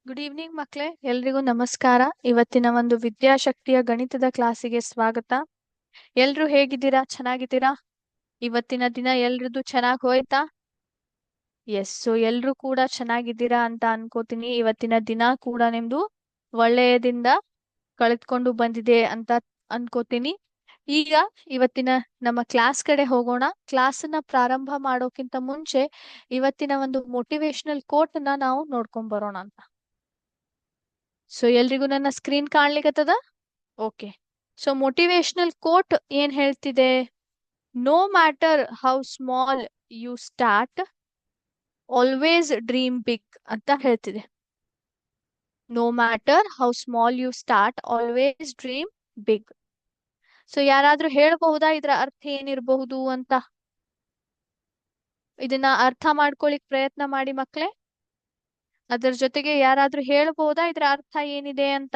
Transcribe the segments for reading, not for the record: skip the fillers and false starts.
Good evening ಮಕ್ಕಳೇ, ಎಲ್ರಿಗೂ ನಮಸ್ಕಾರ. ಇವತ್ತಿನ ಒಂದು ವಿದ್ಯಾಶಕ್ತಿಯ ಗಣಿತದ ಕ್ಲಾಸಿಗೆ ಸ್ವಾಗತ. ಎಲ್ರು ಹೇಗಿದ್ದೀರಾ? ಚೆನ್ನಾಗಿದ್ದೀರಾ? ಇವತ್ತಿನ ದಿನ ಎಲ್ರದ್ದು ಚೆನ್ನಾಗಿ ಹೋಯ್ತಾ? ಎಸ್, ಸೊ ಎಲ್ರು ಕೂಡ ಚೆನ್ನಾಗಿದ್ದೀರಾ ಅಂತ ಅನ್ಕೋತೀನಿ. ಇವತ್ತಿನ ದಿನ ಕೂಡ ನಿಮ್ದು ಒಳ್ಳೆಯದಿಂದ ಕಳೆದುಕೊಂಡು ಬಂದಿದೆ ಅಂತ ಅನ್ಕೋತೀನಿ. ಈಗ ಇವತ್ತಿನ ನಮ್ಮ ಕ್ಲಾಸ್ ಕಡೆ ಹೋಗೋಣ. ಕ್ಲಾಸನ್ನ ಪ್ರಾರಂಭ ಮಾಡೋಕ್ಕಿಂತ ಮುಂಚೆ ಇವತ್ತಿನ ಒಂದು ಮೋಟಿವೇಶನಲ್ ಕೋಟ್ ನ ನಾವು ನೋಡ್ಕೊಂಡ್ ಬರೋಣ ಅಂತ. ಸೊ ಎಲ್ರಿಗೂ ನನ್ನ ಸ್ಕ್ರೀನ್ ಕಾಣ್ಲಿಕ್ಕತ್ತದ? ಓಕೆ. ಸೊ ಮೋಟಿವೇಶನಲ್ ಕೋಟ್ ಏನ್ ಹೇಳ್ತಿದೆ? No matter how small you start, always dream big ಅಂತ ಹೇಳ್ತಿದೆ. No matter how small you start, always dream big. So ಯಾರಾದ್ರೂ ಹೇಳ್ಬಹುದಾ ಇದ್ರ ಅರ್ಥ ಏನಿರಬಹುದು ಅಂತ? ಇದನ್ನ ಅರ್ಥ ಮಾಡ್ಕೊಳಿಕ್ ಪ್ರಯತ್ನ ಮಾಡಿ ಮಕ್ಳೇ. ಅದ್ರ ಜೊತೆಗೆ ಯಾರಾದ್ರೂ ಹೇಳ್ಬಹುದಾ ಇದ್ರ ಅರ್ಥ ಏನಿದೆ ಅಂತ?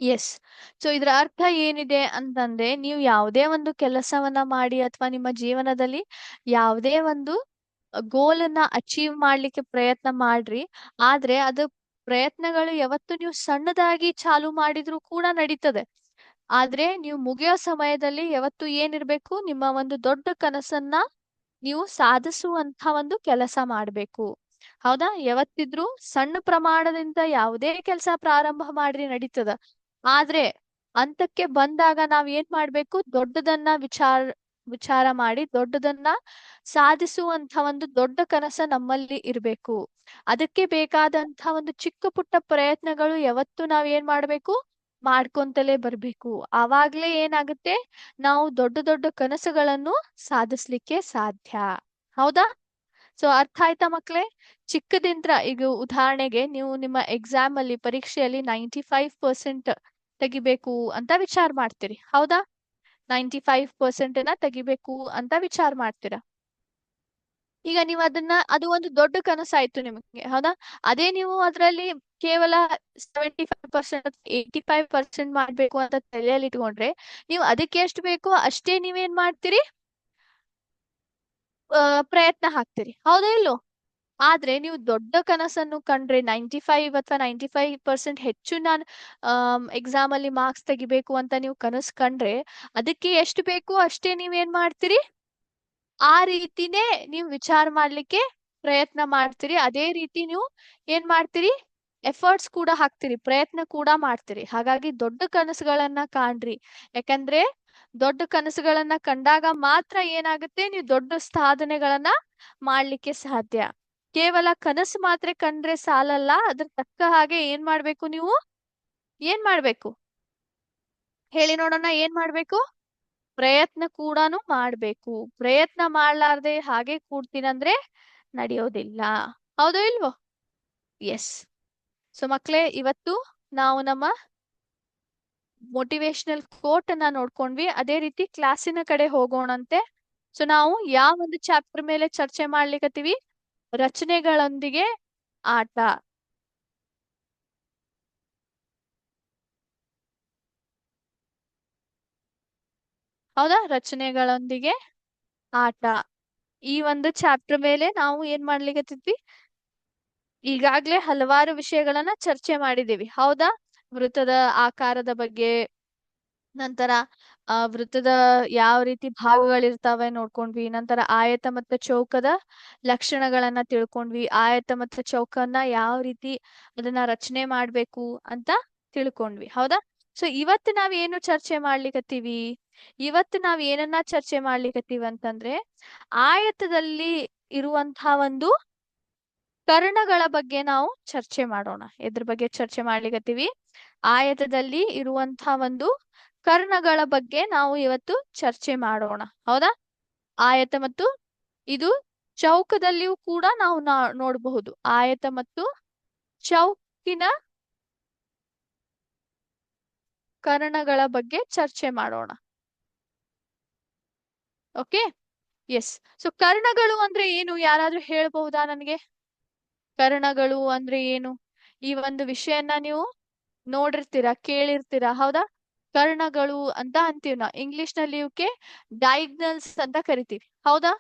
ಎಸ್. ಸೊ ಇದ್ರ ಅರ್ಥ ಏನಿದೆ ಅಂತಂದ್ರೆ, ನೀವು ಯಾವುದೇ ಒಂದು ಕೆಲಸವನ್ನ ಮಾಡಿ ಅಥವಾ ನಿಮ್ಮ ಜೀವನದಲ್ಲಿ ಯಾವುದೇ ಒಂದು ಗೋಲ್ ಅನ್ನ ಅಚೀವ್ ಮಾಡ್ಲಿಕ್ಕೆ ಪ್ರಯತ್ನ ಮಾಡ್ರಿ. ಆದ್ರೆ ಅದು ಪ್ರಯತ್ನಗಳು ಯಾವತ್ತು ನೀವು ಸಣ್ಣದಾಗಿ ಚಾಲು ಮಾಡಿದ್ರು ಕೂಡ ನಡೀತದೆ. ಆದ್ರೆ ನೀವು ಮುಗಿಯೋ ಸಮಯದಲ್ಲಿ ಯಾವತ್ತು ಏನಿರ್ಬೇಕು, ನಿಮ್ಮ ಒಂದು ದೊಡ್ಡ ಕನಸನ್ನ ನೀವು ಸಾಧಿಸುವಂತ ಒಂದು ಕೆಲಸ ಮಾಡ್ಬೇಕು. ಹೌದಾ? ಯಾವತ್ತಿದ್ರು ಸಣ್ಣ ಪ್ರಮಾಣದಿಂದ ಯಾವುದೇ ಕೆಲಸ ಪ್ರಾರಂಭ ಮಾಡ್ರಿ ನಡೀತದ. ಆದ್ರೆ ಅಂತಕ್ಕೆ ಬಂದಾಗ ನಾವ್ ಏನ್ ಮಾಡ್ಬೇಕು? ದೊಡ್ಡದನ್ನ ವಿಚಾರ ಮಾಡಿ ದೊಡ್ಡದನ್ನ ಸಾಧಿಸುವಂತ ಒಂದು ದೊಡ್ಡ ಕನಸ ನಮ್ಮಲ್ಲಿ ಇರ್ಬೇಕು. ಅದಕ್ಕೆ ಬೇಕಾದಂತ ಒಂದು ಚಿಕ್ಕ ಪುಟ್ಟ ಪ್ರಯತ್ನಗಳು ಯಾವತ್ತು ನಾವ್ ಏನ್ ಮಾಡ್ಬೇಕು? ಮಾಡ್ಕೊಂತಲೇ ಬರ್ಬೇಕು. ಆವಾಗ್ಲೇ ಏನಾಗುತ್ತೆ? ನಾವು ದೊಡ್ಡ ದೊಡ್ಡ ಕನಸುಗಳನ್ನು ಸಾಧಿಸ್ಲಿಕ್ಕೆ ಸಾಧ್ಯ. ಹೌದಾ? ಸೊ ಅರ್ಥ ಆಯ್ತಾ ಮಕ್ಳೇ? ಚಿಕ್ಕದಿಂದ ಈಗ ಉದಾಹರಣೆಗೆ ನೀವು ನಿಮ್ಮ ಎಕ್ಸಾಮ್ ಅಲ್ಲಿ ಪರೀಕ್ಷೆಯಲ್ಲಿ 95% ತೆಗಿಬೇಕು ಅಂತ ವಿಚಾರ ಮಾಡ್ತೀರಿ. ಹೌದಾ? 95% ತೆಗಿಬೇಕು ಅಂತ ವಿಚಾರ ಮಾಡ್ತೀರಾ. ಈಗ ನೀವು ಅದು ಒಂದು ದೊಡ್ಡ ಕನಸಾಯ್ತು ನಿಮಗೆ. ಹೌದಾ? ಅದೇ ನೀವು ಅದರಲ್ಲಿ ಕೇವಲ 75% 85% ಮಾಡ್ಬೇಕು ಅಂತ ತಲೆಯಲ್ಲಿ ಇಟ್ಕೊಂಡ್ರೆ, ನೀವು ಅದಕ್ಕೆ ಎಷ್ಟು ಬೇಕೋ ಅಷ್ಟೇ ನೀವೇನ್ ಮಾಡ್ತೀರಿ? ಪ್ರಯತ್ನ ಹಾಕ್ತೀರಿ. ಹೌದಾ ಇಲ್ಲೋ? ಆದ್ರೆ ನೀವು ದೊಡ್ಡ ಕನಸನ್ನು ಕಂಡ್ರೆ 95 ಅಥವಾ 95% ಹೆಚ್ಚು ನಾನು ಎಕ್ಸಾಮ್ ಅಲ್ಲಿ ಮಾರ್ಕ್ಸ್ ತೆಗಿಬೇಕು ಅಂತ ನೀವು ಕನಸು ಕಂಡ್ರೆ, ಅದಕ್ಕೆ ಎಷ್ಟು ಬೇಕು ಅಷ್ಟೇ ನೀವೇನ್ ಮಾಡ್ತೀರಿ? ಆ ರೀತಿನೇ ನೀವು ವಿಚಾರ ಮಾಡ್ಲಿಕ್ಕೆ ಪ್ರಯತ್ನ ಮಾಡ್ತೀರಿ. ಅದೇ ರೀತಿ ನೀವು ಏನ್ ಮಾಡ್ತೀರಿ? ಎಫರ್ಟ್ಸ್ ಕೂಡ ಹಾಕ್ತಿರಿ, ಪ್ರಯತ್ನ ಕೂಡ ಮಾಡ್ತೀರಿ. ಹಾಗಾಗಿ ದೊಡ್ಡ ಕನಸುಗಳನ್ನ ಕಾಣ್ರಿ. ಯಾಕಂದ್ರೆ ದೊಡ್ಡ ಕನಸುಗಳನ್ನ ಕಂಡಾಗ ಮಾತ್ರ ಏನಾಗುತ್ತೆ? ನೀವು ದೊಡ್ಡ ಸಾಧನೆಗಳನ್ನ ಮಾಡ್ಲಿಕ್ಕೆ ಸಾಧ್ಯ. ಕೇವಲ ಕನಸು ಮಾತ್ರ ಕಂಡ್ರೆ ಸಾಲಲ್ಲ, ಅದ್ರ ತಕ್ಕ ಹಾಗೆ ಏನ್ ಮಾಡ್ಬೇಕು ನೀವು? ಏನ್ ಮಾಡ್ಬೇಕು ಹೇಳಿ ನೋಡೋಣ? ಏನ್ ಮಾಡ್ಬೇಕು? ಪ್ರಯತ್ನ ಕೂಡಾನು ಮಾಡ್ಬೇಕು. ಪ್ರಯತ್ನ ಮಾಡ್ಲಾರ್ದೆ ಹಾಗೆ ಕೂಡ್ತೀನಂದ್ರೆ ನಡೆಯೋದಿಲ್ಲ. ಹೌದೋ ಇಲ್ವೋ? ಎಸ್. ಸೊ ಮಕ್ಳೇ, ಇವತ್ತು ನಾವು ನಮ್ಮ ಮೋಟಿವೇಶನಲ್ ಕೋಟ್ ಅನ್ನ ನೋಡ್ಕೊಂಡ್ವಿ. ಅದೇ ರೀತಿ ಕ್ಲಾಸಿನ ಕಡೆ ಹೋಗೋಣಂತೆ. ಸೊ ನಾವು ಯಾವ ಒಂದು ಚಾಪ್ಟರ್ ಮೇಲೆ ಚರ್ಚೆ ಮಾಡ್ಲಿಕತ್ತೀವಿ? ರಚನೆಗಳೊಂದಿಗೆ ಆಟ. ಹೌದಾ? ರಚನೆಗಳೊಂದಿಗೆ ಆಟ. ಈ ಒಂದು ಚಾಪ್ಟರ್ ಮೇಲೆ ನಾವು ಏನ್ ಮಾಡ್ಲಿಕತ್ತಿದ್ವಿ? ಈಗಾಗ್ಲೇ ಹಲವಾರು ವಿಷಯಗಳನ್ನ ಚರ್ಚೆ ಮಾಡಿದೀವಿ. ಹೌದಾ? ವೃತ್ತದ ಆಕಾರದ ಬಗ್ಗೆ, ನಂತರ ವೃತ್ತದ ಯಾವ ರೀತಿ ಭಾಗಗಳಿರ್ತಾವೆ ನೋಡ್ಕೊಂಡ್ವಿ. ನಂತರ ಆಯತ ಮತ್ತು ಚೌಕದ ಲಕ್ಷಣಗಳನ್ನ ತಿಳ್ಕೊಂಡ್ವಿ. ಆಯತ ಮತ್ತು ಚೌಕನ್ನ ಯಾವ ರೀತಿ ಅದನ್ನ ರಚನೆ ಮಾಡ್ಬೇಕು ಅಂತ ತಿಳ್ಕೊಂಡ್ವಿ. ಹೌದಾ? ಸೊ ಇವತ್ತು ನಾವ್ ಏನು ಚರ್ಚೆ ಮಾಡ್ಲಿಕತ್ತೀವಿ? ಇವತ್ತು ನಾವ್ ಏನನ್ನ ಚರ್ಚೆ ಮಾಡ್ಲಿಕತ್ತೀವಿ ಅಂತಂದ್ರೆ, ಆಯತದಲ್ಲಿ ಇರುವಂತಹ ಒಂದು ಕರ್ಣಗಳ ಬಗ್ಗೆ ನಾವು ಚರ್ಚೆ ಮಾಡೋಣ. ಎದ್ರ ಬಗ್ಗೆ ಚರ್ಚೆ ಮಾಡ್ಲಿಕತ್ತೀವಿ? ಆಯತದಲ್ಲಿ ಇರುವಂತಹ ಒಂದು ಕರ್ಣಗಳ ಬಗ್ಗೆ ನಾವು ಇವತ್ತು ಚರ್ಚೆ ಮಾಡೋಣ. ಹೌದಾ? ಆಯತ ಮತ್ತು ಇದು ಚೌಕದಲ್ಲಿಯೂ ಕೂಡ ನಾವು ನೋಡಬಹುದು. ಆಯತ ಮತ್ತು ಚೌಕಿನ ಕರ್ಣಗಳ ಬಗ್ಗೆ ಚರ್ಚೆ ಮಾಡೋಣ. ಓಕೆ? ಎಸ್. ಸೊ ಕರ್ಣಗಳು ಅಂದ್ರೆ ಏನು? ಯಾರಾದ್ರೂ ಹೇಳ್ಬಹುದಾ ನನಗೆ? ಕರ್ಣಗಳು ಅಂದ್ರೆ ಏನು? ಈ ಒಂದು ವಿಷಯನ ನೀವು ನೋಡಿರ್ತೀರಾ, ಕೇಳಿರ್ತೀರಾ. ಹೌದಾ? ಕರ್ಣಗಳು ಅಂತ ಅಂತೀವಿ ನಾವು. ಇಂಗ್ಲಿಷ್ ನಲ್ಲಿ ಇವಕ್ಕೆ ಡೈಗ್ನಲ್ಸ್ ಅಂತ ಕರಿತೀವಿ. ಹೌದಾ?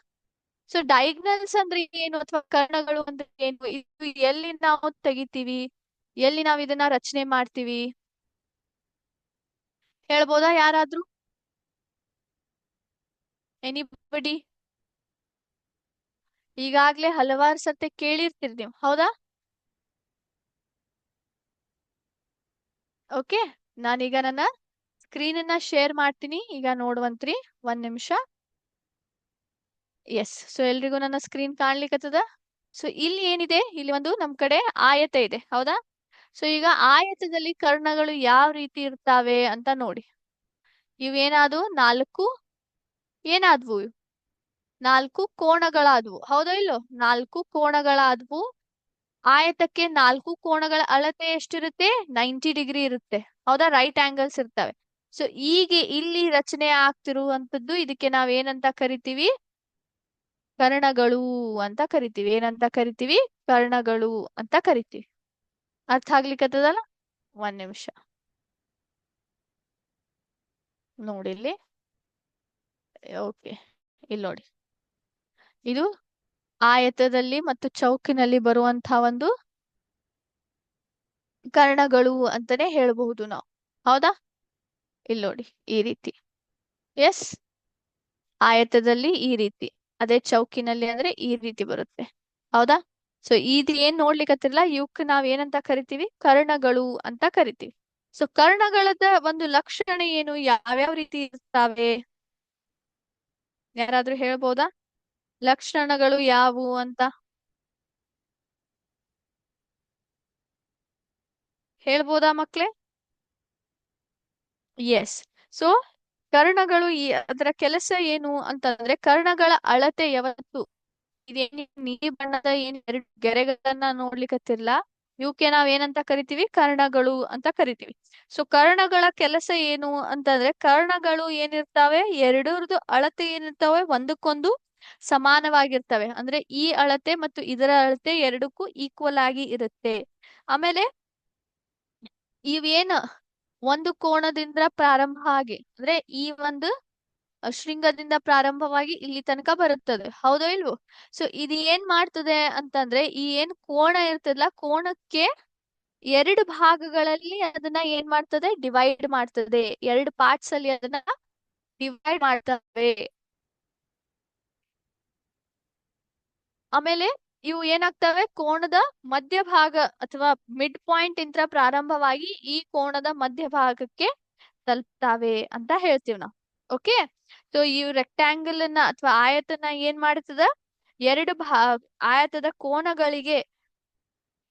ಸೊ ಡೈಗ್ನಲ್ಸ್ ಅಂದ್ರೆ ಏನು ಅಥವಾ ಕರ್ಣಗಳು ಅಂದ್ರೆ ಏನು, ಇದು ಎಲ್ಲಿ ನಾವು ತೆಗಿತೀವಿ, ಎಲ್ಲಿ ನಾವು ಇದನ್ನ ರಚನೆ ಮಾಡ್ತೀವಿ, ಹೇಳ್ಬೋದಾ ಯಾರಾದ್ರೂ? ಎನಿಬಡಿ? ಈಗಾಗ್ಲೇ ಹಲವಾರು ಸತಿ ಕೇಳಿರ್ತೀರಿ ನೀವು, ಹೌದಾ? ಓಕೆ, ನಾನೀಗ ನನ್ನ ಸ್ಕ್ರೀನ್ ಅನ್ನ ಶೇರ್ ಮಾಡ್ತೀನಿ, ಈಗ ನೋಡುವಂತ್ರಿ. ಒಂದ್ ನಿಮಿಷ. ಎಸ್, ಸೊ ಎಲ್ರಿಗೂ ನನ್ನ ಸ್ಕ್ರೀನ್ ಕಾಣ್ಲಿಕ್ಕತ್ತದ? ಸೊ ಇಲ್ಲಿ ಏನಿದೆ, ಇಲ್ಲಿ ಒಂದು ನಮ್ ಕಡೆ ಆಯತ ಇದೆ, ಹೌದಾ? ಸೊ ಈಗ ಆಯತದಲ್ಲಿ ಕರ್ಣಗಳು ಯಾವ ರೀತಿ ಇರ್ತಾವೆ ಅಂತ ನೋಡಿ. ಇವೇನಾದ್ವು ನಾಲ್ಕು, ಏನಾದ್ವು ಇವು? ನಾಲ್ಕು ಕೋಣಗಳಾದ್ವು, ಹೌದಾ ಇಲ್ಲೋ? ನಾಲ್ಕು ಕೋಣಗಳಾದ್ವು. ಆಯತಕ್ಕೆ ನಾಲ್ಕು ಕೋಣಗಳ ಅಳತೆ ಎಷ್ಟಿರುತ್ತೆ? 90 ಡಿಗ್ರಿ ಇರುತ್ತೆ, ಹೌದಾ? ರೈಟ್ ಆಂಗಲ್ಸ್ ಇರ್ತವೆ. ಸೊ ಈಗ ಇಲ್ಲಿ ರಚನೆ ಆಗ್ತಿರುವಂತದ್ದು, ಇದಕ್ಕೆ ನಾವ್ ಏನಂತ ಕರಿತೀವಿ? ಕರ್ಣಗಳು ಅಂತ ಕರಿತೀವಿ. ಏನಂತ ಕರಿತೀವಿ? ಕರ್ಣಗಳು ಅಂತ ಕರಿತೀವಿ. ಅರ್ಥ ಆಗ್ಲಿಕ್ಕತ್ತದಲ್ಲ? ಒಂದ್ ನಿಮಿಷ ನೋಡಿ ಇಲ್ಲಿ. ಓಕೆ, ಇಲ್ಲಿ ನೋಡಿ. ಇದು ಆಯತದಲ್ಲಿ ಮತ್ತು ಚೌಕಿನಲ್ಲಿ ಬರುವಂತಹ ಒಂದು ಕರ್ಣಗಳು ಅಂತಾನೆ ಹೇಳಬಹುದು ನಾವು, ಹೌದಾ? ಇಲ್ಲಿ ನೋಡಿ, ಈ ರೀತಿ. ಎಸ್, ಆಯತದಲ್ಲಿ ಈ ರೀತಿ, ಅದೇ ಚೌಕಿನಲ್ಲಿ ಅಂದ್ರೆ ಈ ರೀತಿ ಬರುತ್ತೆ, ಹೌದಾ? ಸೊ ಇದು ಏನ್ ನೋಡ್ಲಿಕ್ಕತ್ತಿರಲ್ಲ, ಇವಕ್ ನಾವ್ ಏನಂತ ಕರಿತೀವಿ? ಕರ್ಣಗಳು ಅಂತ ಕರಿತೀವಿ. ಸೊ ಕರ್ಣಗಳದ ಒಂದು ಲಕ್ಷಣ ಏನು, ಯಾವ್ಯಾವ ರೀತಿ ಇರ್ತಾವೆ? ಯಾರಾದ್ರೂ ಹೇಳ್ಬೋದಾ? ಲಕ್ಷಣಗಳು ಯಾವುವು ಅಂತ ಹೇಳ್ಬೋದಾ ಮಕ್ಳೇ? ಎಸ್. ಸೊ ಕರ್ಣಗಳು ಅದರ ಕೆಲಸ ಏನು ಅಂತಂದ್ರೆ, ಕರ್ಣಗಳ ಅಳತೆ ಯಾವತ್ತು, ಇದೇನ್ ನೀಲಿ ಬಣ್ಣದ ಏನ್ ಎರಡು ಗೆರೆಗಳನ್ನ ನೋಡ್ಲಿಕ್ಕತ್ತಿರ್ಲ, ಇವಕ್ಕೆ ನಾವ್ ಏನಂತ ಕರಿತೀವಿ? ಕರ್ಣಗಳು ಅಂತ ಕರಿತೀವಿ. ಸೊ ಕರ್ಣಗಳ ಕೆಲಸ ಏನು ಅಂತಂದ್ರೆ, ಕರ್ಣಗಳು ಏನಿರ್ತಾವೆ, ಎರಡರದು ಅಳತೆ ಏನಿರ್ತಾವೆ ಒಂದಕ್ಕೊಂದು ಸಮಾನವಾಗಿರ್ತವೆ. ಅಂದ್ರೆ ಈ ಅಳತೆ ಮತ್ತು ಇದರ ಅಳತೆ ಎರಡಕ್ಕೂ ಈಕ್ವಲ್ ಆಗಿ ಇರುತ್ತೆ. ಆಮೇಲೆ ಇವೇನ ಒಂದು ಕೋಣದಿಂದ ಪ್ರಾರಂಭ ಆಗಿ, ಅಂದ್ರೆ ಈ ಒಂದು ಶೃಂಗದಿಂದ ಪ್ರಾರಂಭವಾಗಿ ಇಲ್ಲಿ ತನಕ ಬರುತ್ತದೆ, ಹೌದೋ ಇಲ್ವೋ? ಸೊ ಇದು ಏನ್ ಮಾಡ್ತದೆ ಅಂತಂದ್ರೆ, ಈ ಏನ್ ಕೋಣ ಇರ್ತದಲ್ಲ, ಕೋಣಕ್ಕೆ ಎರಡು ಭಾಗಗಳಲ್ಲಿ ಅದನ್ನ ಏನ್ ಮಾಡ್ತದೆ? ಡಿವೈಡ್ ಮಾಡ್ತದೆ. ಎರಡು ಪಾರ್ಟ್ಸ್ ಅಲ್ಲಿ ಅದನ್ನ ಡಿವೈಡ್ ಮಾಡ್ತವೆ. ಆಮೇಲೆ ಇವು ಏನಾಗ್ತವೆ? ಕೋಣದ ಮಧ್ಯಭಾಗ ಅಥವಾ ಮಿಡ್ ಪಾಯಿಂಟ್ ಇಂದ ಪ್ರಾರಂಭವಾಗಿ ಈ ಕೋಣದ ಮಧ್ಯಭಾಗಕ್ಕೆ ತಲುಪ್ತಾವೆ ಅಂತ ಹೇಳ್ತೀವಿ ನಾವು. ಓಕೆ, ಸೊ ಈ ರೆಕ್ಟ್ಯಾಂಗಲ್ ಅನ್ನ ಅಥವಾ ಆಯತನ ಏನ್ ಮಾಡ್ತದ? ಎರಡು ಆಯತದ ಕೋಣಗಳಿಗೆ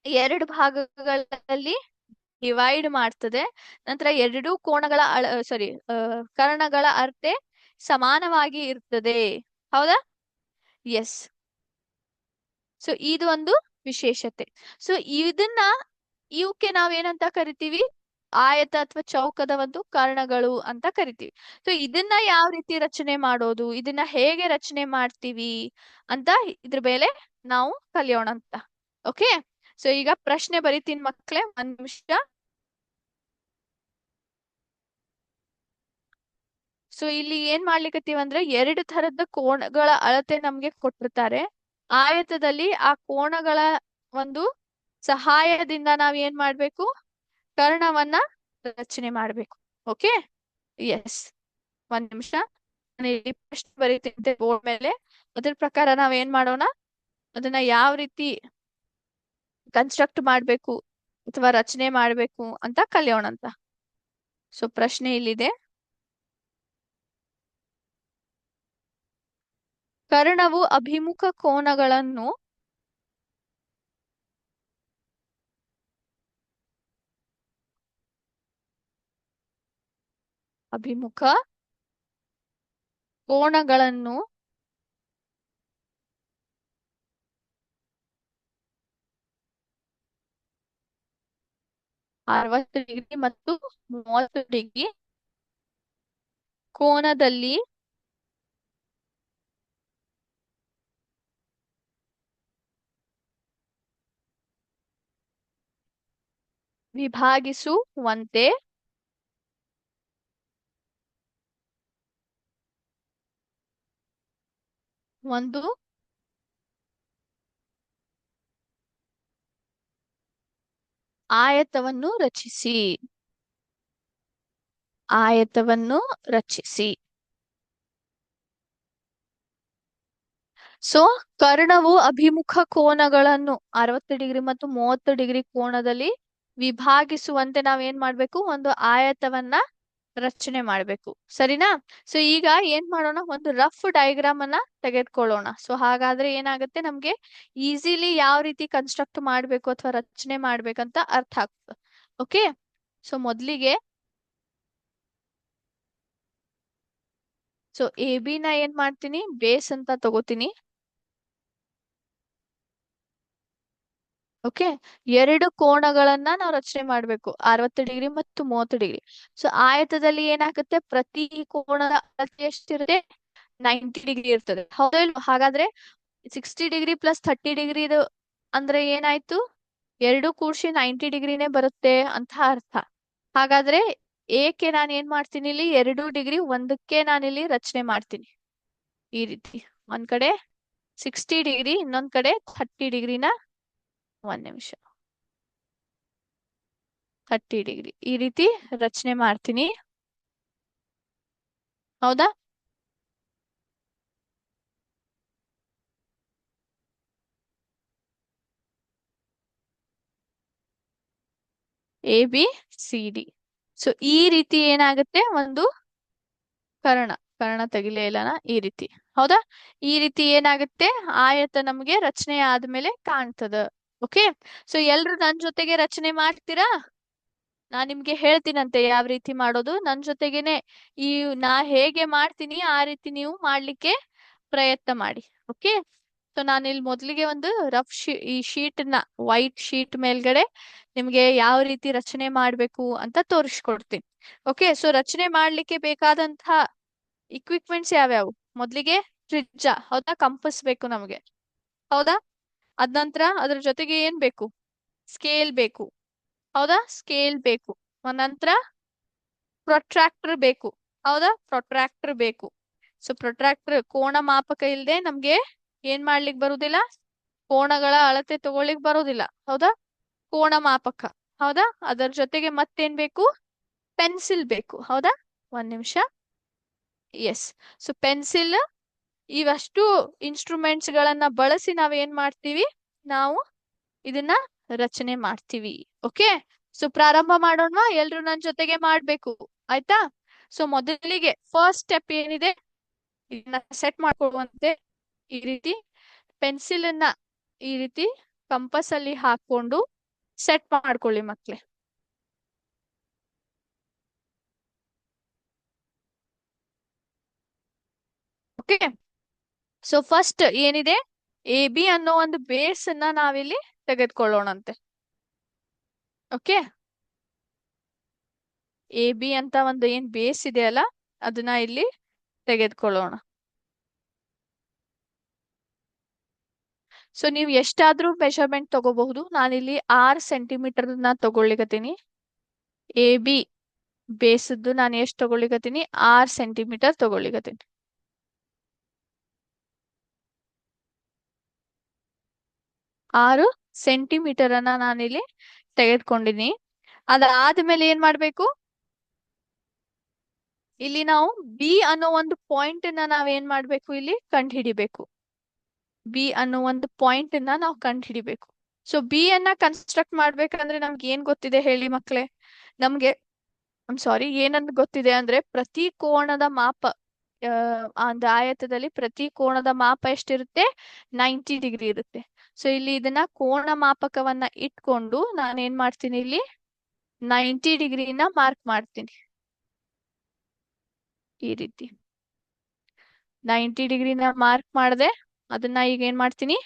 ಎರಡು ಭಾಗಗಳಲ್ಲಿ ಡಿವೈಡ್ ಮಾಡ್ತದೆ. ನಂತರ ಎರಡೂ ಕೋಣಗಳ ಸಾರಿ ಕರ್ಣಗಳ ಅಳತೆ ಸಮಾನವಾಗಿ ಇರ್ತದೆ, ಹೌದಾ? ಎಸ್. ಸೊ ಇದು ಒಂದು ವಿಶೇಷತೆ. ಸೊ ಇದನ್ನ ಇವಕ್ಕೆ ನಾವೇನಂತ ಕರಿತೀವಿ? ಆಯತ ಅಥವಾ ಚೌಕದ ಒಂದು ಕರ್ಣಗಳು ಅಂತ ಕರಿತೀವಿ. ಸೊ ಇದನ್ನ ಯಾವ ರೀತಿ ರಚನೆ ಮಾಡೋದು, ಇದನ್ನ ಹೇಗೆ ರಚನೆ ಮಾಡ್ತೀವಿ ಅಂತ ಇದ್ರ ಮೇಲೆ ನಾವು ಕಲಿಯೋಣ ಅಂತ. ಓಕೆ, ಸೊ ಈಗ ಪ್ರಶ್ನೆ ಬರಿತೀನಿ ಮಕ್ಳೇ, ಒಂದ್ ನಿಮಿಷ. ಸೊ ಇಲ್ಲಿ ಏನ್ ಮಾಡ್ಲಿಕತ್ತೀವಿ ಅಂದ್ರೆ, ಎರಡು ತರದ ಕೋಣಗಳ ಅಳತೆ ನಮ್ಗೆ ಕೊಟ್ಟಿರ್ತಾರೆ. ಆಯತದಲ್ಲಿ ಆ ಕೋಣಗಳ ಒಂದು ಸಹಾಯದಿಂದ ನಾವ್ ಏನ್ ಮಾಡ್ಬೇಕು? ಕರ್ಣವನ್ನ ರಚನೆ ಮಾಡ್ಬೇಕು. Okay, yes. ಒಂದ್ ನಿಮಿಷ, ನಾನು ಇಲ್ಲಿ ಪ್ರಶ್ನೆ ಬರೀತೀನಿ ಬೋರ್ಡ್ ಮೇಲೆ. ಅದ್ರ ಪ್ರಕಾರ ನಾವ್ ಏನ್ ಮಾಡೋಣ, ಅದನ್ನ ಯಾವ ರೀತಿ ಕನ್ಸ್ಟ್ರಕ್ಟ್ ಮಾಡ್ಬೇಕು ಅಥವಾ ರಚನೆ ಮಾಡ್ಬೇಕು ಅಂತ ಕಲಿಯೋಣ ಅಂತ. ಸೊ ಪ್ರಶ್ನೆ ಇಲ್ಲಿದೆ. ಕರ್ಣವು ಅಭಿಮುಖ ಕೋನಗಳನ್ನು ಅಭಿಮುಖ ಕೋನಗಳನ್ನು 60 ಡಿಗ್ರಿ ಮತ್ತು 30 ಡಿಗ್ರಿ ಕೋನದಲ್ಲಿ ವಿಭಾಗಿಸುವಂತೆ ಒಂದು ಆಯತವನ್ನು ರಚಿಸಿ. ಆಯತವನ್ನು ರಚಿಸಿ. ಸೊ ಕರ್ಣವು ಅಭಿಮುಖ ಕೋನಗಳನ್ನು 60 ಡಿಗ್ರಿ ಮತ್ತು 30 ಡಿಗ್ರಿ ಕೋನದಲ್ಲಿ ವಿಭಾಗಿಸುವಂತೆ ನಾವೇನ್ ಮಾಡ್ಬೇಕು, ಒಂದು ಆಯತವನ್ನ ರಚನೆ ಮಾಡ್ಬೇಕು. ಸರಿನಾ? ಸೊ ಈಗ ಏನ್ ಮಾಡೋಣ, ಒಂದು ರಫ್ ಡಯಾಗ್ರಾಮ್ ಅನ್ನ ತೆಗೆದುಕೊಳ್ಳೋಣ. ಸೊ ಹಾಗಾದ್ರೆ ಏನಾಗುತ್ತೆ, ನಮ್ಗೆ ಈಸಿಲಿ ಯಾವ ರೀತಿ ಕನ್ಸ್ಟ್ರಕ್ಟ್ ಮಾಡ್ಬೇಕು ಅಥವಾ ರಚನೆ ಮಾಡ್ಬೇಕಂತ ಅರ್ಥ ಆಗ್ತದೆ. ಓಕೆ. ಸೊ ಮೊದ್ಲಿಗೆ ಸೊ ಎ ಬಿ ನ ಏನ್ ಮಾಡ್ತೀನಿ, ಬೇಸ್ ಅಂತ ತಗೋತೀನಿ. ಓಕೆ. ಎರಡು ಕೋನಗಳನ್ನ ನಾವು ರಚನೆ ಮಾಡ್ಬೇಕು, 60 ಡಿಗ್ರಿ ಮತ್ತು 30 ಡಿಗ್ರಿ. ಸೊ ಆಯತದಲ್ಲಿ ಏನಾಗುತ್ತೆ, ಪ್ರತಿ ಕೋನದ ಅಳತೆ ಎಷ್ಟಿರುತ್ತೆ, 90 ಡಿಗ್ರಿ ಇರ್ತದೆ. ಹೌದಾ ಇಲ್ವಾ? ಹಾಗಾದ್ರೆ 60 ಡಿಗ್ರಿ ಪ್ಲಸ್ 30 ಡಿಗ್ರಿ ಅಂದ್ರೆ ಏನಾಯ್ತು, ಎರಡು ಕೂಡ್ಸಿ 90 ಡಿಗ್ರಿನೇ ಬರುತ್ತೆ ಅಂತ ಅರ್ಥ. ಹಾಗಾದ್ರೆ ಏಕೆ ನಾನು ಏನ್ ಮಾಡ್ತೀನಿ, ಇಲ್ಲಿ 2 ಡಿಗ್ರಿ ಒಂದಕ್ಕೆ ನಾನಿಲ್ಲಿ ರಚನೆ ಮಾಡ್ತೀನಿ. ಈ ರೀತಿ ಒಂದ್ ಕಡೆ 60 ಡಿಗ್ರಿ, ಇನ್ನೊಂದ್ ಕಡೆ 30 ಡಿಗ್ರಿನ, ಒಂದ್ ನಿಮಿಷ, 30 ಡಿಗ್ರಿ ಈ ರೀತಿ ರಚನೆ ಮಾಡ್ತೀನಿ. ಹೌದಾ? A B C D. So ಈ ರೀತಿ ಏನಾಗುತ್ತೆ, ಒಂದು ಕರ್ಣ, ಕರ್ಣ ತೆಗಿಲೇ ಇಲ್ಲನ, ಈ ರೀತಿ. ಹೌದಾ? ಈ ರೀತಿ ಏನಾಗುತ್ತೆ, ಆಯತ ನಮ್ಗೆ ರಚನೆ ಆದ್ಮೇಲೆ ಕಾಣ್ತದ. ಓಕೆ. ಸೊ ಎಲ್ರು ನನ್ ಜೊತೆಗೆ ರಚನೆ ಮಾಡ್ತೀರಾ? ನಾನ್ ನಿಮ್ಗೆ ಹೇಳ್ತೀನಂತೆ ಯಾವ ರೀತಿ ಮಾಡೋದು. ನನ್ ಜೊತೆಗೇನೆ ಈ ನಾ ಹೇಗೆ ಮಾಡ್ತೀನಿ ಆ ರೀತಿ ನೀವು ಮಾಡ್ಲಿಕ್ಕೆ ಪ್ರಯತ್ನ ಮಾಡಿ. ಓಕೆ. ಸೊ ನಾನು ಇಲ್ಲಿ ಮೊದಲಿಗೆ ಒಂದು ಈ ಶೀಟ್ ನ, ವೈಟ್ ಶೀಟ್ ಮೇಲ್ಗಡೆ ನಿಮ್ಗೆ ಯಾವ ರೀತಿ ರಚನೆ ಮಾಡ್ಬೇಕು ಅಂತ ತೋರಿಸ್ಕೊಡ್ತೀನಿ. ಓಕೆ. ಸೊ ರಚನೆ ಮಾಡ್ಲಿಕ್ಕೆ ಬೇಕಾದಂತಹ ಇಕ್ವಿಪ್ಮೆಂಟ್ಸ್ ಯಾವ್ಯಾವು, ಮೊದ್ಲಿಗೆ ತ್ರಿಜ್ಯ, ಹೌದಾ, ಕಂಪಸ್ ಬೇಕು ನಮ್ಗೆ. ಹೌದಾ? ಅದ್ ನಂತರ ಅದ್ರ ಜೊತೆಗೆ ಏನ್ ಬೇಕು, ಸ್ಕೇಲ್ ಬೇಕು. ಹೌದಾ? ಸ್ಕೇಲ್ ಬೇಕು. ನಂತರ ಪ್ರೊಟ್ರಾಕ್ಟರ್ ಬೇಕು. ಹೌದಾ? ಪ್ರೊಟ್ರಾಕ್ಟರ್ ಬೇಕು. ಸೊ ಪ್ರೊಟ್ರಾಕ್ಟರ್, ಕೋನ ಮಾಪಕ ಇಲ್ಲದೆ ನಮ್ಗೆ ಏನ್ ಮಾಡ್ಲಿಕ್ ಬರುದಿಲ್ಲ, ಕೋನಗಳ ಅಳತೆ ತಗೊಳ್ಳಿಕ್ ಬರುದಿಲ್ಲ. ಹೌದಾ? ಕೋನ ಮಾಪಕ. ಹೌದಾ? ಅದರ ಜೊತೆಗೆ ಮತ್ತೇನ್ ಬೇಕು, ಪೆನ್ಸಿಲ್ ಬೇಕು. ಹೌದಾ? ಒಂದ್ ನಿಮಿಷ. ಎಸ್. ಸೊ ಪೆನ್ಸಿಲ್, ಇವಷ್ಟು ಇನ್ಸ್ಟ್ರೂಮೆಂಟ್ಸ್ ಗಳನ್ನ ಬಳಸಿ ನಾವ್ ಏನ್ ಮಾಡ್ತೀವಿ, ನಾವು ಇದನ್ನ ರಚನೆ ಮಾಡ್ತೀವಿ. ಓಕೆ. ಸೊ ಪ್ರಾರಂಭ ಮಾಡೋಣ, ಎಲ್ರು ನನ್ ಜೊತೆಗೆ ಮಾಡ್ಬೇಕು. ಆಯ್ತಾ? ಸೊ ಮೊದಲಿಗೆ ಫಸ್ಟ್ ಸ್ಟೆಪ್ ಏನಿದೆ, ಇದನ್ನ ಸೆಟ್ ಮಾಡ್ಕೊಳ್ಳುವಂತೆ ಈ ರೀತಿ ಪೆನ್ಸಿಲ್ ಅನ್ನ ಈ ರೀತಿ ಕಂಪಸ್ ಅಲ್ಲಿ ಹಾಕೊಂಡು ಸೆಟ್ ಮಾಡ್ಕೊಳ್ಳಿ ಮಕ್ಳೇ. ಓಕೆ. ಸೊ ಫಸ್ಟ್ ಏನಿದೆ, ಎ ಬಿ ಅನ್ನೋ ಒಂದು ಬೇಸ್ ಅನ್ನ ನಾವಿಲ್ಲಿ ತೆಗೆದುಕೊಳ್ಳೋಣಂತೆ. ಓಕೆ. ಎ ಬಿ ಅಂತ ಒಂದು ಏನ್ ಬೇಸ್ ಇದೆಯಲ್ಲ, ಅದನ್ನ ಇಲ್ಲಿ ತೆಗೆದುಕೊಳ್ಳೋಣ. ಸೊ ನೀವು ಎಷ್ಟಾದ್ರೂ ಮೆಷರ್ಮೆಂಟ್ ತಗೋಬಹುದು. ನಾನಿಲ್ಲಿ 6 ಸೆಂಟಿಮೀಟರ್ ತಗೊಳ್ಳಿಕತ್ತೀನಿ. ಎ ಬಿ ಬೇಸದ್ದು ನಾನು ಎಷ್ಟು ತಗೊಳ್ಳಿಕತ್ತೀನಿ, 6 ಸೆಂಟಿಮೀಟರ್ ತಗೊಳ್ಳಿಕತ್ತೀನಿ. 6 ಸೆಂಟಿಮೀಟರ್ ಅನ್ನ ನಾನಿಲ್ಲಿ ತೆಗೆದುಕೊಂಡಿನಿ. ಅದಾದ್ಮೇಲೆ ಏನ್ ಮಾಡ್ಬೇಕು, ಇಲ್ಲಿ ನಾವು ಬಿ ಅನ್ನೋ ಒಂದು ಪಾಯಿಂಟ್ ನ ನಾವೇನ್ ಮಾಡ್ಬೇಕು, ಇಲ್ಲಿ ಕಂಡು ಹಿಡಿಬೇಕು. ಬಿ ಅನ್ನೋ ಒಂದು ಪಾಯಿಂಟ್ ನ ನಾವು ಕಂಡು ಹಿಡಿಬೇಕು. ಸೊ ಬಿ ಅನ್ನ ಕನ್ಸ್ಟ್ರಕ್ಟ್ ಮಾಡ್ಬೇಕಂದ್ರೆ ನಮ್ಗೆ ಏನ್ ಗೊತ್ತಿದೆ ಹೇಳಿ ಮಕ್ಳೇ, ನಮ್ಗೆ ಸಾರಿ ಏನಂದ್ ಗೊತ್ತಿದೆ ಅಂದ್ರೆ, ಪ್ರತಿ ಕೋಣದ ಮಾಪ, ಒಂದು ಆಯತದಲ್ಲಿ ಪ್ರತಿ ಕೋಣದ ಮಾಪ ಎಷ್ಟಿರುತ್ತೆ, 90 ಡಿಗ್ರಿ ಇರುತ್ತೆ. ಸೊ ಇಲ್ಲಿ ಇದನ್ನ ಕೋಣ ಮಾಪಕವನ್ನ ಇಟ್ಕೊಂಡು ನಾನು ಏನ್ ಮಾಡ್ತೀನಿ, ಇಲ್ಲಿ 90 ಡಿಗ್ರಿನ ಮಾರ್ಕ್ ಮಾಡ್ತೀನಿ. ಈ ರೀತಿ 90 ಡಿಗ್ರಿನ ಮಾರ್ಕ್ ಮಾಡದೆ ಅದನ್ನ ಈಗ ಏನ್ ಮಾಡ್ತೀನಿ,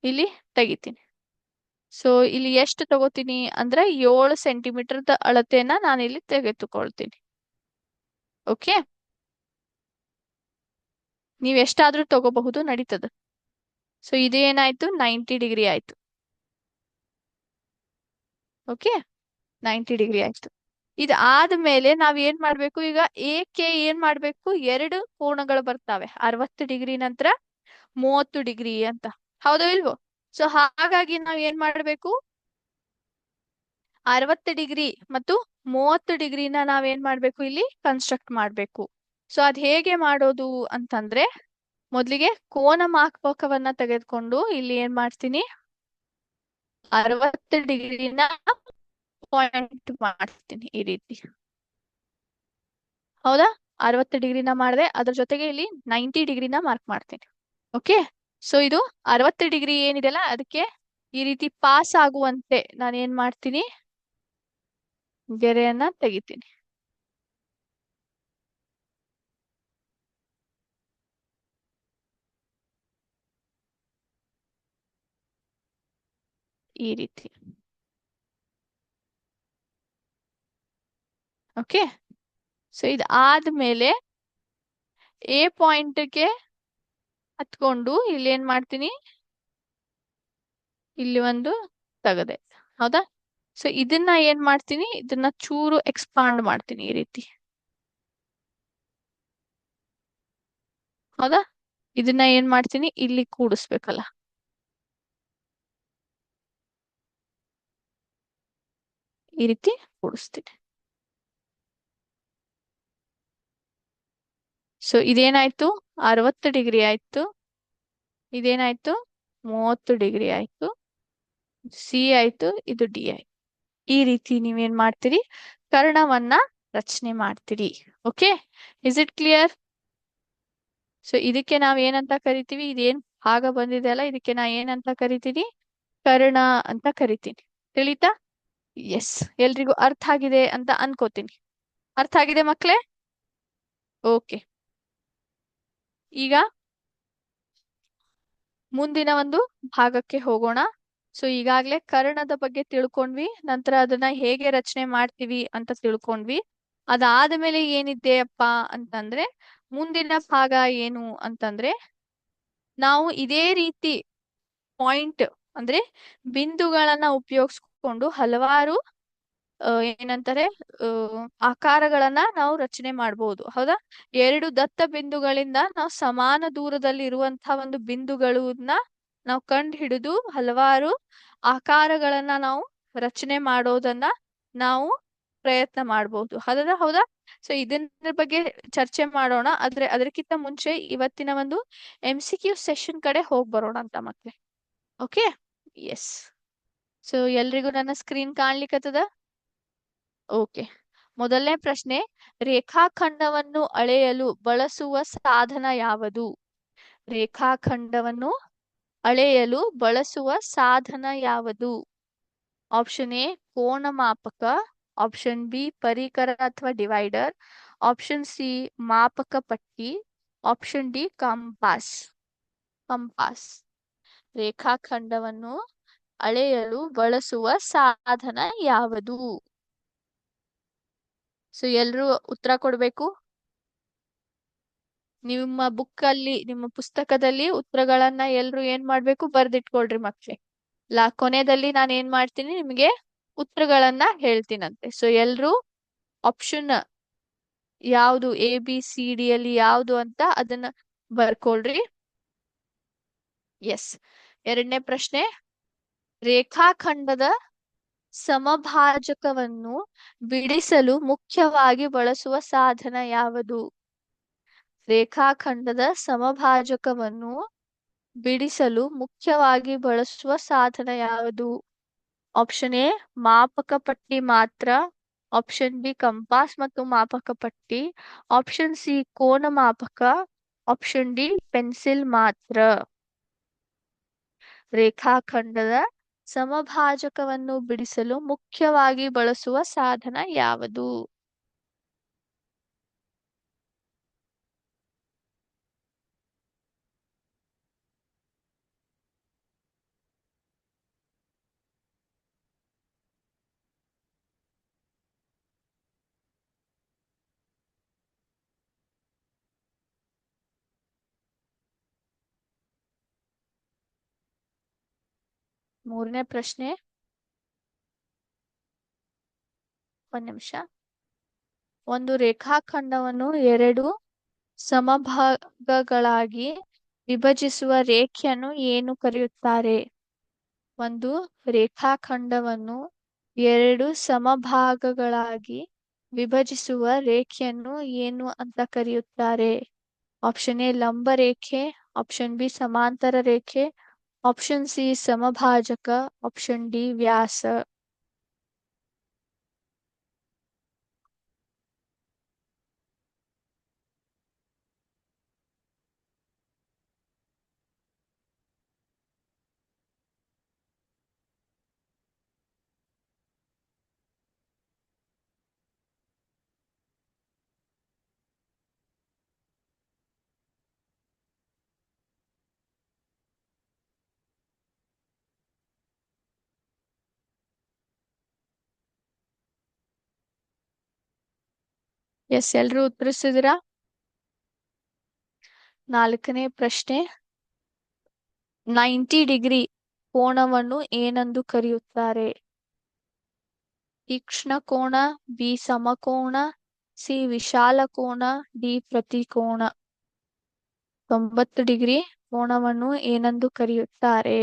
ಇಲ್ಲಿ ತೆಗಿತೀನಿ. ಸೊ ಇಲ್ಲಿ ಎಷ್ಟು ತಗೋತೀನಿ ಅಂದ್ರೆ 7 ಸೆಂಟಿಮೀಟರ್ ಅಳತೆಯನ್ನ ನಾನು ಇಲ್ಲಿ ತೆಗೆದುಕೊಳ್ತೀನಿ. ಓಕೆ. ನೀವ್ ಎಷ್ಟಾದ್ರೂ ತಗೋಬಹುದು, ನಡೀತದ. ಸೊ ಇದೇನಾಯ್ತು, 90 ಡಿಗ್ರಿ ಆಯ್ತು. ಓಕೆ. 90 ಡಿಗ್ರಿ ಆಯ್ತು. ಇದಾದ್ಮೇಲೆ ನಾವ್ ಏನ್ ಮಾಡ್ಬೇಕು, ಈಗ ಏಕೆ ಏನ್ ಮಾಡ್ಬೇಕು, ಎರಡು ಕೋನಗಳು ಬರ್ತಾವೆ, 60 ಡಿಗ್ರಿ ನಂತರ 30 ಡಿಗ್ರಿ ಅಂತ. ಹೌದೋ ಇಲ್ವೋ? ಸೊ ಹಾಗಾಗಿ ನಾವ್ ಏನ್ ಮಾಡ್ಬೇಕು, 60 ಡಿಗ್ರಿ ಮತ್ತು 30 ಡಿಗ್ರಿನ ನಾವೇನ್ ಮಾಡ್ಬೇಕು, ಇಲ್ಲಿ ಕನ್ಸ್ಟ್ರಕ್ಟ್ ಮಾಡ್ಬೇಕು. ಸೊ ಅದ್ ಹೇಗೆ ಮಾಡೋದು ಅಂತಂದ್ರೆ, ಮೊದ್ಲಿಗೆ ಕೋನ ಮಾಪಕವನ್ನ ತೆಗೆದುಕೊಂಡು ಇಲ್ಲಿ ಏನ್ ಮಾಡ್ತೀನಿ, 60 ಡಿಗ್ರಿನ ಪಾಯಿಂಟ್ ಮಾಡ್ತೀನಿ ಈ ರೀತಿ. ಹೌದಾ? 60 ಡಿಗ್ರಿನ ಮಾಡಿದೆ, ಅದ್ರ ಜೊತೆಗೆ ಇಲ್ಲಿ 90 ಡಿಗ್ರಿನ ಮಾರ್ಕ್ ಮಾಡ್ತೀನಿ. ಓಕೆ. ಸೊ ಇದು 60 ಡಿಗ್ರಿ ಏನಿದೆಯಲ್ಲ, ಅದಕ್ಕೆ ಈ ರೀತಿ ಪಾಸ್ ಆಗುವಂತೆ ನಾನು ಏನ್ ಮಾಡ್ತೀನಿ, ಗೆರೆಯನ್ನ ತೆಗಿತೀನಿ. ಈ ರೀತಿ. ಓಕೆ. ಸೊ ಇದು ಆದ್ಮೇಲೆ ಎ ಪಾಯಿಂಟ್ಗೆ ಹತ್ಕೊಂಡು ಇಲ್ಲಿ ಏನ್ ಮಾಡ್ತೀನಿ, ಇಲ್ಲಿ ಒಂದು ತೆಗದೆ. ಹೌದಾ? ಸೊ ಇದನ್ನ ಏನ್ ಮಾಡ್ತೀನಿ, ಇದನ್ನ ಚೂರು ಎಕ್ಸ್ಪಾಂಡ್ ಮಾಡ್ತೀನಿ ಈ ರೀತಿ. ಹೌದಾ? ಇದನ್ನ ಏನ್ ಮಾಡ್ತೀನಿ, ಇಲ್ಲಿ ಕೂಡಿಸ್ಬೇಕಲ್ಲ. ಈ ರೀತಿ ಕೂಡಿಸ್ತೀನಿ. ಸೊ ಇದೇನಾಯ್ತು, 60 ಡಿಗ್ರಿ ಆಯ್ತು. ಇದೇನಾಯ್ತು, 30 ಡಿಗ್ರಿ ಆಯ್ತು. ಸಿ ಆಯ್ತು, ಇದು ಡಿ ಆಯ್ತು. ಈ ರೀತಿ ನೀವೇನ್ ಮಾಡ್ತೀರಿ, ಕರ್ಣವನ್ನ ರಚನೆ ಮಾಡ್ತೀರಿ. Okay. Is it clear? So ಇದಕ್ಕೆ ನಾವ್ ಏನಂತ ಕರಿತೀವಿ, ಇದೇನ್ ಭಾಗ ಬಂದಿದೆ ಅಲ್ಲ, ಇದಕ್ಕೆ ನಾ ಏನಂತ ಕರಿತೀನಿ, ಕರ್ಣ ಅಂತ ಕರಿತೀನಿ. ತಿಳಿತಾ? ಎಸ್. ಎಲ್ರಿಗೂ ಅರ್ಥ ಆಗಿದೆ ಅಂತ ಅನ್ಕೋತೀನಿ. ಅರ್ಥ ಆಗಿದೆ ಮಕ್ಳೇ? ಓಕೆ. ಈಗ ಮುಂದಿನ ಒಂದು ಭಾಗಕ್ಕೆ ಹೋಗೋಣ. ಸೊ ಈಗಾಗ್ಲೇ ಕರ್ಣದ ಬಗ್ಗೆ ತಿಳ್ಕೊಂಡ್ವಿ, ನಂತರ ಅದನ್ನ ಹೇಗೆ ರಚನೆ ಮಾಡ್ತೀವಿ ಅಂತ ತಿಳ್ಕೊಂಡ್ವಿ. ಅದಾದ್ಮೇಲೆ ಏನಿದೆಯಪ್ಪ ಅಂತಂದ್ರೆ, ಮುಂದಿನ ಭಾಗ ಏನು ಅಂತಂದ್ರೆ, ನಾವು ಇದೇ ರೀತಿ ಪಾಯಿಂಟ್ ಅಂದ್ರೆ ಬಿಂದುಗಳನ್ನ ಉಪಯೋಗಿಸ್ಕೊಂಡು ಹಲವಾರು ಏನಂತಾರೆ, ಆಕಾರಗಳನ್ನ ನಾವು ರಚನೆ ಮಾಡಬಹುದು. ಹೌದಾ? ಎರಡು ದತ್ತ ಬಿಂದುಗಳಿಂದ ನಾವು ಸಮಾನ ದೂರದಲ್ಲಿ ಇರುವಂತಹ ಒಂದು ಬಿಂದುಗಳನ್ನ ನಾವು ಕಂಡು ಹಿಡಿದು ಹಲವಾರು ಆಕಾರಗಳನ್ನ ನಾವು ರಚನೆ ಮಾಡೋದನ್ನ ನಾವು ಪ್ರಯತ್ನ ಮಾಡಬಹುದು. ಹೌದಾ? ಹೌದಾ? ಸೊ ಇದನ್ನ ಬಗ್ಗೆ ಚರ್ಚೆ ಮಾಡೋಣ. ಅದಕ್ಕಿಂತ ಮುಂಚೆ ಇವತ್ತಿನ ಒಂದು MCQ ಸೆಷನ್ ಕಡೆ ಹೋಗಿ ಬರೋಣ ಅಂತ ಮತ್ತೆ. ಓಕೆ. ಎಸ್. ಸೊ ಎಲ್ರಿಗೂ ನನ್ನ ಸ್ಕ್ರೀನ್ ಕಾಣ್ಲಿಕ್ಕತ್ತದ? ಓಕೆ. ಮೊದಲನೇ ಪ್ರಶ್ನೆ, ರೇಖಾಖಂಡವನ್ನು ಅಳೆಯಲು ಬಳಸುವ ಸಾಧನ ಯಾವುದು? ರೇಖಾಖಂಡವನ್ನು ಅಳೆಯಲು ಬಳಸುವ ಸಾಧನ ಯಾವುದು? ಆಪ್ಷನ್ ಎ ಕೋನ ಮಾಪಕ, ಆಪ್ಷನ್ ಬಿ ಪರಿಕರ ಅಥವಾ ಡಿವೈಡರ್, ಆಪ್ಷನ್ ಸಿ ಮಾಪಕ ಪಟ್ಟಿ, ಆಪ್ಷನ್ ಡಿ ಕಂಪಾಸ್. ಕಂಪಾಸ್. ರೇಖಾಖಂಡವನ್ನು ಅಳೆಯಲು ಬಳಸುವ ಸಾಧನ ಯಾವುದು? ಸೊ ಎಲ್ರೂ ಉತ್ತರ ಕೊಡ್ಬೇಕು. ನಿಮ್ಮ ಬುಕ್ ಅಲ್ಲಿ, ನಿಮ್ಮ ಪುಸ್ತಕದಲ್ಲಿ ಉತ್ತರಗಳನ್ನ ಎಲ್ರು ಏನ್ ಮಾಡ್ಬೇಕು, ಬರ್ದಿಟ್ಕೊಳ್ರಿ ಮಕ್ಳೇ. ಕೊನೆಯಲ್ಲಿ ನಾನು ಏನ್ ಮಾಡ್ತೀನಿ, ನಿಮಗೆ ಉತ್ತರಗಳನ್ನ ಹೇಳ್ತೀನಂತೆ. ಸೊ ಎಲ್ರು ಆಪ್ಷನ್ ಯಾವುದು ABCD ಅಲ್ಲಿ ಯಾವುದು ಅಂತ ಅದನ್ನ ಬರ್ಕೊಳ್ರಿ. ಎಸ್. ಎರಡನೇ ಪ್ರಶ್ನೆ, ರೇಖಾಖಂಡದ ಸಮಭಾಜಕವನ್ನು ಬಿಡಿಸಲು ಮುಖ್ಯವಾಗಿ ಬಳಸುವ ಸಾಧನ ಯಾವುದು? ರೇಖಾಖಂಡದ ಸಮಭಾಜಕವನ್ನು ಬಿಡಿಸಲು ಮುಖ್ಯವಾಗಿ ಬಳಸುವ ಸಾಧನ ಯಾವುದು? ಆಪ್ಷನ್ ಎ ಮಾಪಕ ಪಟ್ಟಿ ಮಾತ್ರ, ಆಪ್ಷನ್ ಬಿ ಕಂಪಾಸ್ ಮತ್ತು ಮಾಪಕ ಪಟ್ಟಿ, ಆಪ್ಷನ್ ಸಿ ಕೋನ ಮಾಪಕ, ಆಪ್ಷನ್ ಡಿ ಪೆನ್ಸಿಲ್ ಮಾತ್ರ. ರೇಖಾಖಂಡದ ಸಮಭಾಜಕವನ್ನು ಬಿಡಿಸಲು ಮುಖ್ಯವಾಗಿ ಬಳಸುವ ಸಾಧನ ಯಾವುದು? ಮೂರನೇ ಪ್ರಶ್ನೆ, ಒಂದ್ ನಿಮಿಷ. ಒಂದು ರೇಖಾಖಂಡವನ್ನು ಎರಡು ಸಮಭಾಗಗಳಾಗಿ ವಿಭಜಿಸುವ ರೇಖೆಯನ್ನು ಏನು ಕರೆಯುತ್ತಾರೆ? ಒಂದು ರೇಖಾಖಂಡವನ್ನು ಎರಡು ಸಮಭಾಗಗಳಾಗಿ ವಿಭಜಿಸುವ ರೇಖೆಯನ್ನು ಏನು ಅಂತ ಕರೆಯುತ್ತಾರೆ? ಆಪ್ಷನ್ ಎ ಲಂಬ ರೇಖೆ, ಆಪ್ಷನ್ ಬಿ ಸಮಾಂತರ ರೇಖೆ, ಆಪ್ಷನ್ ಸಿ ಸಮಭಾಜಕ, ಆಪ್ಷನ್ ಡಿ ವ್ಯಾಸ. ಎಸ್, ಎಲ್ರೂ ಉತ್ತರಿಸಿದಿರಾ? ನಾಲ್ಕನೇ ಪ್ರಶ್ನೆ, 90 ಡಿಗ್ರಿ ಕೋನವನ್ನು ಏನೆಂದು ಕರೆಯುತ್ತಾರೆ? ತೀಕ್ಷ್ಣ ಕೋನ, ಬಿ ಸಮಕೋನ, ಸಿ ವಿಶಾಲ ಕೋನ, ಡಿ ಪ್ರತಿಕೋನ. 90 ಡಿಗ್ರಿ ಕೋನವನ್ನು ಏನೆಂದು ಕರೆಯುತ್ತಾರೆ?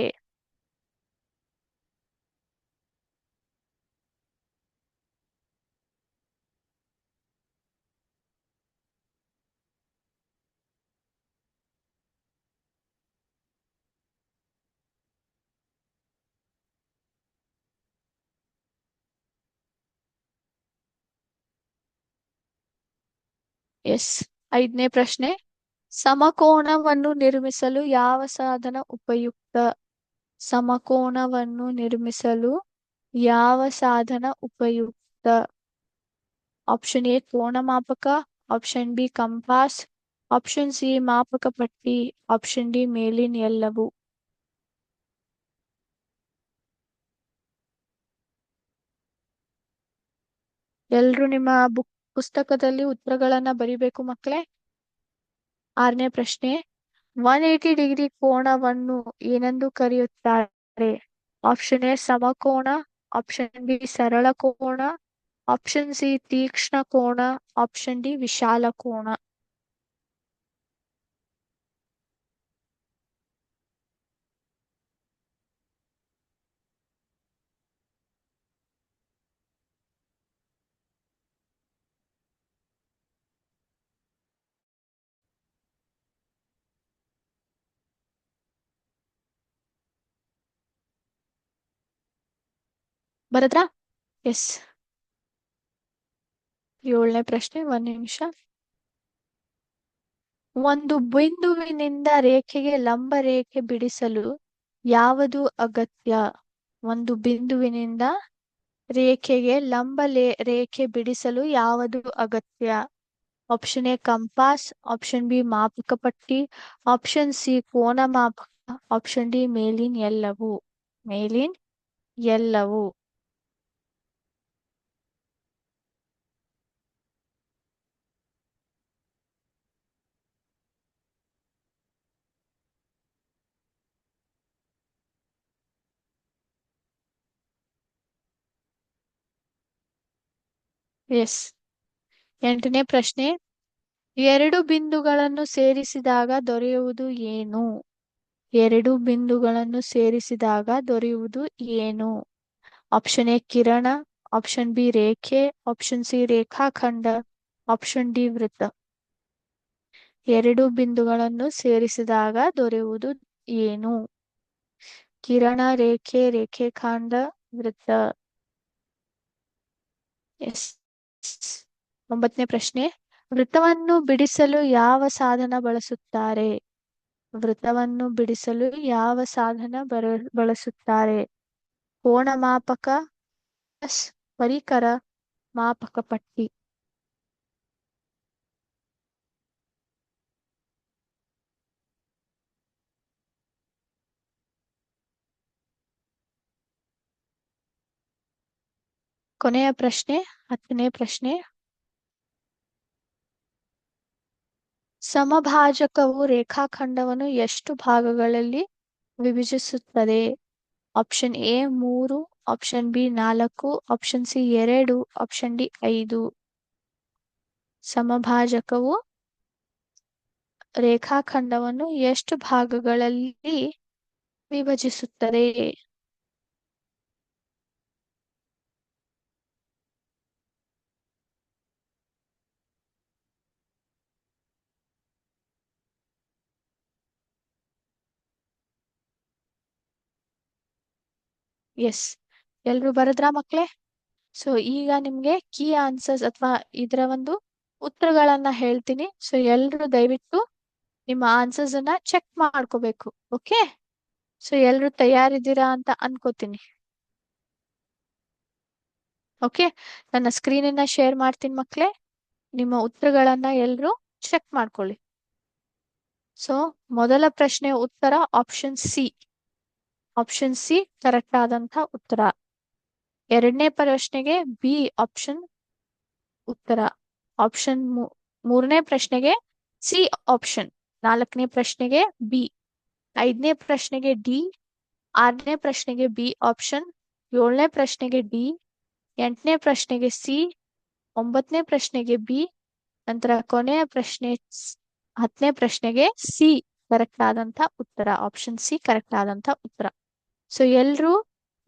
ಎಸ್. ಐದನೇ ಪ್ರಶ್ನೆ, ಸಮಕೋನವನ್ನು ನಿರ್ಮಿಸಲು ಯಾವ ಸಾಧನ ಉಪಯುಕ್ತ? ಸಮಕೋನವನ್ನು ನಿರ್ಮಿಸಲು ಯಾವ ಸಾಧನ ಉಪಯುಕ್ತ? ಆಪ್ಷನ್ ಎ ಕೋನ ಮಾಪಕ, option B compass, option C ಮಾಪಕ ಪಟ್ಟಿ, ಆಪ್ಷನ್ ಡಿ ಮೇಲಿನ ಎಲ್ಲವು. ಎಲ್ರು ನಿಮ್ಮ ಪುಸ್ತಕದಲ್ಲಿ ಉತ್ತರಗಳನ್ನ ಬರಿಬೇಕು ಮಕ್ಕಳೇ. ಆರನೇ ಪ್ರಶ್ನೆ, 180 ಡಿಗ್ರಿ ಕೋನವನ್ನು ಏನೆಂದು ಕರೆಯುತ್ತಾರೆ? ಆಪ್ಷನ್ ಎ ಸಮಕೋನ, ಆಪ್ಷನ್ ಬಿ ಸರಳ ಕೋನ, ಆಪ್ಷನ್ ಸಿ ತೀಕ್ಷ್ಣ ಕೋನ, ಆಪ್ಷನ್ ಡಿ ವಿಶಾಲ ಕೋನ. ಬರದ್ರಾ? ಎಸ್. ಏಳನೇ ಪ್ರಶ್ನೆ, 1 ನಿಮಿಷ. ಒಂದು ಬಿಂದುವಿನಿಂದ ರೇಖೆಗೆ ಲಂಬ ರೇಖೆ ಬಿಡಿಸಲು ಯಾವುದು ಅಗತ್ಯ? ಒಂದು ಬಿಂದುವಿನಿಂದ ರೇಖೆಗೆ ಲಂಬ ರೇಖೆ ಬಿಡಿಸಲು ಯಾವುದು ಅಗತ್ಯ? Option A compass, option B ಮಾಪಕ ಪಟ್ಟಿ, ಆಪ್ಷನ್ ಸಿ ಕೋನ ಮಾಪಕ, ಆಪ್ಷನ್ ಡಿ ಮೇಲಿನ ಎಲ್ಲವು. ಮೇಲಿನ ಎಲ್ಲವು. ಎಸ್. ಎಂಟನೇ ಪ್ರಶ್ನೆ, ಎರಡು ಬಿಂದುಗಳನ್ನು ಸೇರಿಸಿದಾಗ ದೊರೆಯುವುದು ಏನು? ಎರಡು ಬಿಂದುಗಳನ್ನು ಸೇರಿಸಿದಾಗ ದೊರೆಯುವುದು ಏನು? ಆಪ್ಷನ್ ಎ ಕಿರಣ, ಆಪ್ಷನ್ ಬಿ ರೇಖೆ, ಆಪ್ಷನ್ ಸಿ ರೇಖಾಖಂಡ, ಆಪ್ಷನ್ ಡಿ ವೃತ್ತ. ಎರಡು ಬಿಂದುಗಳನ್ನು ಸೇರಿಸಿದಾಗ ದೊರೆಯುವುದು ಏನು? ಕಿರಣ, ರೇಖೆ, ರೇಖಾಖಂಡ, ವೃತ್ತ. ಎಸ್. 9ನೇ ಪ್ರಶ್ನೆ, ವೃತ್ತವನ್ನು ಬಿಡಿಸಲು ಯಾವ ಸಾಧನ ಬಳಸುತ್ತಾರೆ? ವೃತ್ತವನ್ನು ಬಿಡಿಸಲು ಯಾವ ಸಾಧನ ಬಳಸುತ್ತಾರೆ? ಕೋನ ಮಾಪಕ, ಪರಿಕರ, ಮಾಪಕ ಪಟ್ಟಿ. ಕೊನೆಯ ಪ್ರಶ್ನೆ, 10ನೇ ಪ್ರಶ್ನೆ, ಸಮಭಾಜಕವು ರೇಖಾಖಂಡವನ್ನು ಎಷ್ಟು ಭಾಗಗಳಲ್ಲಿ ವಿಭಜಿಸುತ್ತದೆ? Option A 3, option B 4, option C 2, option D 5. ಸಮಭಾಜಕವು ರೇಖಾಖಂಡವನ್ನು ಎಷ್ಟು ಭಾಗಗಳಲ್ಲಿ ವಿಭಜಿಸುತ್ತದೆ? ಎಸ್, ಎಲ್ರು ಬರದ್ರಾ ಮಕ್ಳೇ? ಸೊ ಈಗ ನಿಮ್ಗೆ ಕೀ ಆನ್ಸರ್ಸ್ ಅಥವಾ ಇದರ ಒಂದು ಉತ್ತರಗಳನ್ನ ಹೇಳ್ತೀನಿ. ಸೊ ಎಲ್ರು ದಯವಿಟ್ಟು ನಿಮ್ಮ ಆನ್ಸರ್ಸ್ ಅನ್ನ ಚೆಕ್ ಮಾಡ್ಕೋಬೇಕು. ಓಕೆ, ಸೊ ಎಲ್ರು ತಯಾರಿದ್ದೀರಾ ಅಂತ ಅನ್ಕೋತೀನಿ. ಓಕೆ, ನನ್ನ ಸ್ಕ್ರೀನನ್ನ ಶೇರ್ ಮಾಡ್ತೀನಿ ಮಕ್ಳೇ. ನಿಮ್ಮ ಉತ್ತರಗಳನ್ನ ಎಲ್ರು ಚೆಕ್ ಮಾಡ್ಕೊಳ್ಳಿ. ಸೊ ಮೊದಲ ಪ್ರಶ್ನೆ ಉತ್ತರ option C. Option C correct ಆದಂತ ಉತ್ತರ. ಎರಡನೇ ಪ್ರಶ್ನೆಗೆ ಬಿ ಆಪ್ಷನ್ ಉತ್ತರ. ಮೂರನೇ ಪ್ರಶ್ನೆಗೆ ಸಿ ಆಪ್ಷನ್. ನಾಲ್ಕನೇ ಪ್ರಶ್ನೆಗೆ ಬಿ. ಐದನೇ ಪ್ರಶ್ನೆಗೆ ಡಿ. ಆರನೇ ಪ್ರಶ್ನೆಗೆ ಬಿ ಆಪ್ಷನ್. ಏಳನೇ ಪ್ರಶ್ನೆಗೆ ಡಿ. ಎಂಟನೇ ಪ್ರಶ್ನೆಗೆ ಸಿ. ಒಂಬತ್ತನೇ ಪ್ರಶ್ನೆಗೆ ಬಿ. ನಂತರ ಕೊನೆಯ ಪ್ರಶ್ನೆ 10ನೇ ಪ್ರಶ್ನೆಗೆ ಸಿ ಕರೆಕ್ಟ್ ಆದಂತ ಉತ್ತರ. ಆಪ್ಷನ್ ಸಿ ಕರೆಕ್ಟ್ ಆದಂತ ಉತ್ತರ. ಸೊ ಎಲ್ರು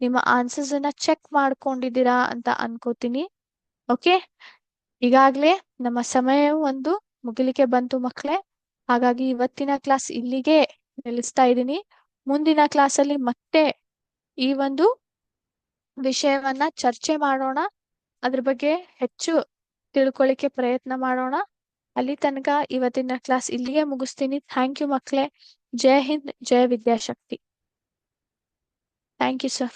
ನಿಮ್ಮ ಆನ್ಸರ್ಸ್ ಅನ್ನ ಚೆಕ್ ಮಾಡ್ಕೊಂಡಿದ್ದೀರಾ ಅಂತ ಅನ್ಕೋತೀನಿ. ಓಕೆ, ಈಗಾಗ್ಲೇ ನಮ್ಮ ಸಮಯ ಒಂದು ಮುಗಿಲಿಕ್ಕೆ ಬಂತು ಮಕ್ಕಳೇ. ಹಾಗಾಗಿ ಇವತ್ತಿನ ಕ್ಲಾಸ್ ಇಲ್ಲಿಗೆ ನಿಲ್ಲಿಸ್ತಾ ಇದ್ದೀನಿ. ಮುಂದಿನ ಕ್ಲಾಸಲ್ಲಿ ಮತ್ತೆ ಈ ಒಂದು ವಿಷಯವನ್ನ ಚರ್ಚೆ ಮಾಡೋಣ. ಅದ್ರ ಬಗ್ಗೆ ಹೆಚ್ಚು ತಿಳ್ಕೊಳ್ಳಿಕ್ಕೆ ಪ್ರಯತ್ನ ಮಾಡೋಣ. ಅಲ್ಲಿ ತನಕ ಇವತ್ತಿನ ಕ್ಲಾಸ್ ಇಲ್ಲಿಗೆ ಮುಗಿಸ್ತೀನಿ. ಥ್ಯಾಂಕ್ ಯು ಮಕ್ಕಳೇ. ಜೈ ಹಿಂದ್, ಜೈ ವಿದ್ಯಾಶಕ್ತಿ. Thank you sir.